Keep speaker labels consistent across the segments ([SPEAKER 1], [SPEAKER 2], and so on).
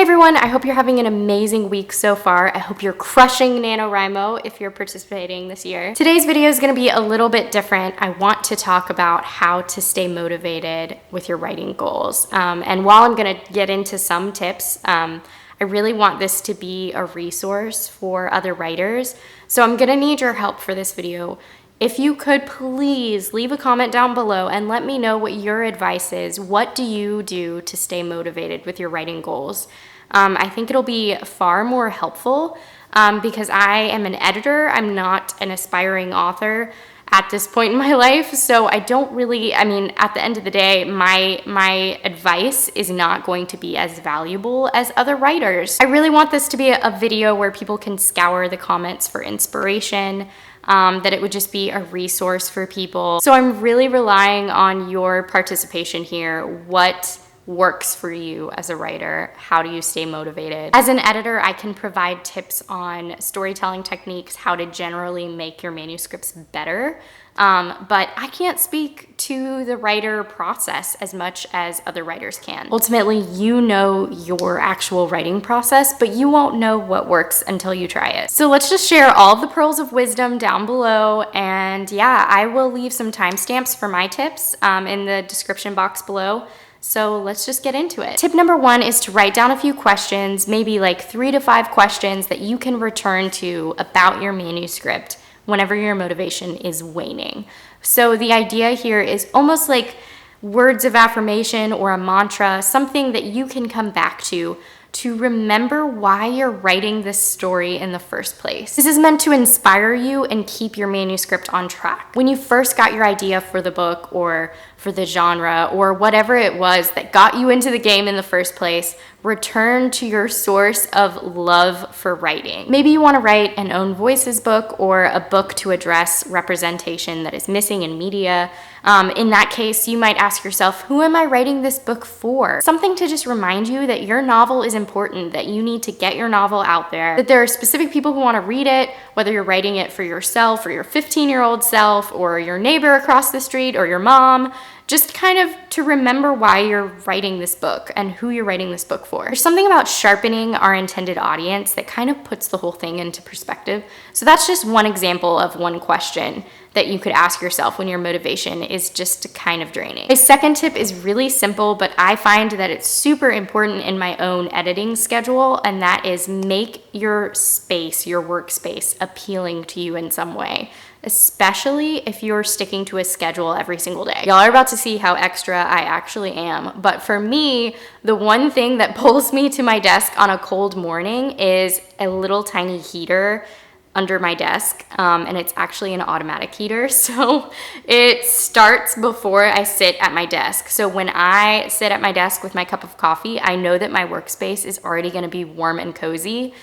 [SPEAKER 1] everyone, I hope you're having an amazing week so far. I hope you're crushing NaNoWriMo if you're participating this year. Today's video is going to be a little bit different. I want to talk about how to stay motivated with your writing goals. And while I'm going to get into some tips, I really want this to be a resource for other writers. So I'm going to need your help for this video. If you could please leave a comment down below and let me know what your advice is. What do you do to stay motivated with your writing goals? I think it'll be far more helpful because I am an editor. I'm not an aspiring author at this point in my life. So I don't really, at the end of the day, my advice is not going to be as valuable as other writers. I really want this to be a video where people can scour the comments for inspiration, that it would just be a resource for people. So I'm really relying on your participation here. What works for you as a writer? How do you stay motivated? As an editor, I can provide tips on storytelling techniques, how to generally make your manuscripts better. But I can't speak to the writer process as much as other writers can. Ultimately, you know your actual writing process, but you won't know what works until you try it. So let's just share all of the pearls of wisdom down below. And yeah, I will leave some timestamps for my tips in the description box below. So let's just get into it. Tip number one is to write down a few questions, maybe like 3 to 5 questions that you can return to about your manuscript whenever your motivation is waning. So the idea here is almost like words of affirmation or a mantra, something that you can come back to remember why you're writing this story in the first place. This is meant to inspire you and keep your manuscript on track. When you first got your idea for the book or for the genre or whatever it was that got you into the game in the first place, return to your source of love for writing. Maybe you want to write an own voices book or a book to address representation that is missing in media. In that case, you might ask yourself, who am I writing this book for? Something to just remind you that your novel is important, that you need to get your novel out there, that there are specific people who want to read it, whether you're writing it for yourself or your 15-year-old self or your neighbor across the street or your mom. Just kind of to remember why you're writing this book and who you're writing this book for. There's something about sharpening our intended audience that kind of puts the whole thing into perspective. So that's just one example of one question that you could ask yourself when your motivation is just kind of draining. My second tip is really simple, but I find that it's super important in my own editing schedule, and that is make your space, your workspace, appealing to you in some way, especially if you're sticking to a schedule every single day. Y'all are about to see how extra I actually am, but for me, the one thing that pulls me to my desk on a cold morning is a little tiny heater under my desk, and it's actually an automatic heater, so it starts before I sit at my desk. So when I sit at my desk with my cup of coffee, I know that my workspace is already gonna be warm and cozy.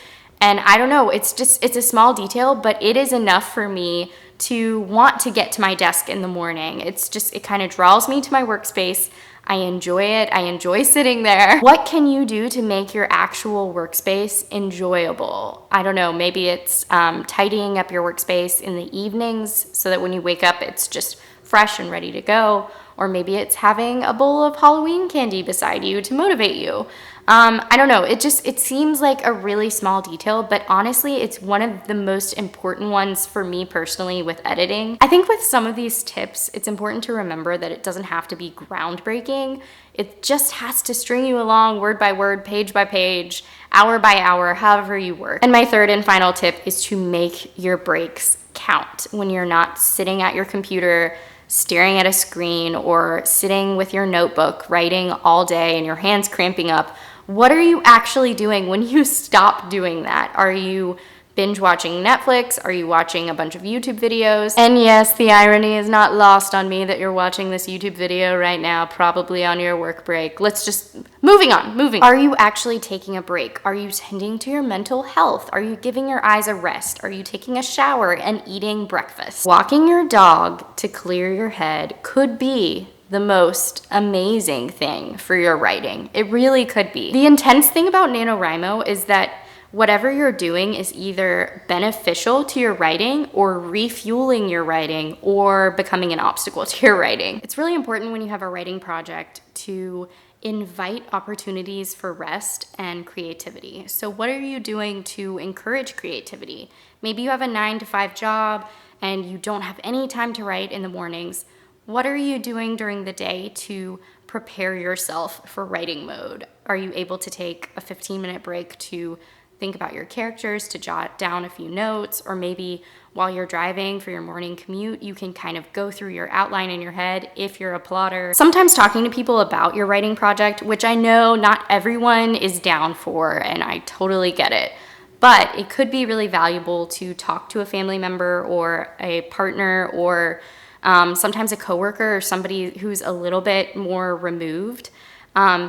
[SPEAKER 1] And I don't know, it's a small detail, but it is enough for me to want to get to my desk in the morning. It kind of draws me to my workspace. I enjoy it. I enjoy sitting there. What can you do to make your actual workspace enjoyable? I don't know, maybe it's tidying up your workspace in the evenings so that when you wake up, it's just fresh and ready to go. Or maybe it's having a bowl of Halloween candy beside you to motivate you. I don't know, it seems like a really small detail, but honestly, it's one of the most important ones for me personally with editing. I think with some of these tips, it's important to remember that it doesn't have to be groundbreaking. It just has to string you along word by word, page by page, hour by hour, however you work. And my third and final tip is to make your breaks count when you're not sitting at your computer staring at a screen or sitting with your notebook writing all day and your hands cramping up. What are you actually doing when you stop doing that? Are you binge watching Netflix? Are you watching a bunch of YouTube videos? And yes, the irony is not lost on me that you're watching this YouTube video right now, probably on your work break. Moving on. Are you actually taking a break? Are you tending to your mental health? Are you giving your eyes a rest? Are you taking a shower and eating breakfast? Walking your dog to clear your head could be the most amazing thing for your writing. It really could be. The intense thing about NaNoWriMo is that whatever you're doing is either beneficial to your writing or refueling your writing or becoming an obstacle to your writing. It's really important when you have a writing project to invite opportunities for rest and creativity. So what are you doing to encourage creativity? Maybe you have a 9-to-5 job and you don't have any time to write in the mornings. What are you doing during the day to prepare yourself for writing mode? Are you able to take a 15-minute break to think about your characters, to jot down a few notes, or maybe while you're driving for your morning commute, you can kind of go through your outline in your head if you're a plotter. Sometimes talking to people about your writing project, which I know not everyone is down for, and I totally get it, but it could be really valuable to talk to a family member or a partner or sometimes a coworker or somebody who's a little bit more removed.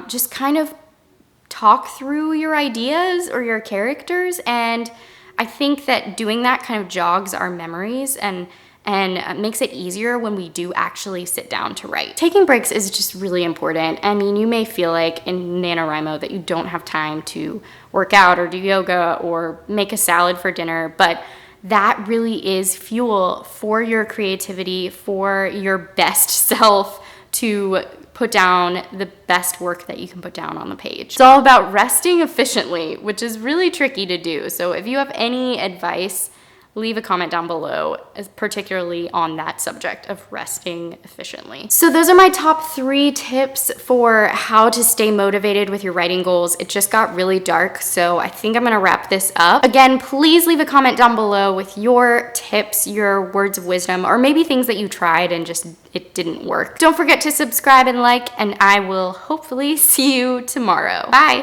[SPEAKER 1] Just kind of talk through your ideas or your characters, and I think that doing that kind of jogs our memories and makes it easier when we do actually sit down to write. Taking breaks is just really important. I mean, you may feel like in NaNoWriMo that you don't have time to work out or do yoga or make a salad for dinner, but that really is fuel for your creativity, for your best self to put down the best work that you can put down on the page. It's all about resting efficiently, which is really tricky to do. So if you have any advice, leave a comment down below, particularly on that subject of resting efficiently. So those are my top 3 tips for how to stay motivated with your writing goals. It just got really dark, so I think I'm gonna wrap this up. Again, please leave a comment down below with your tips, your words of wisdom, or maybe things that you tried and just it didn't work. Don't forget to subscribe and like, and I will hopefully see you tomorrow. Bye.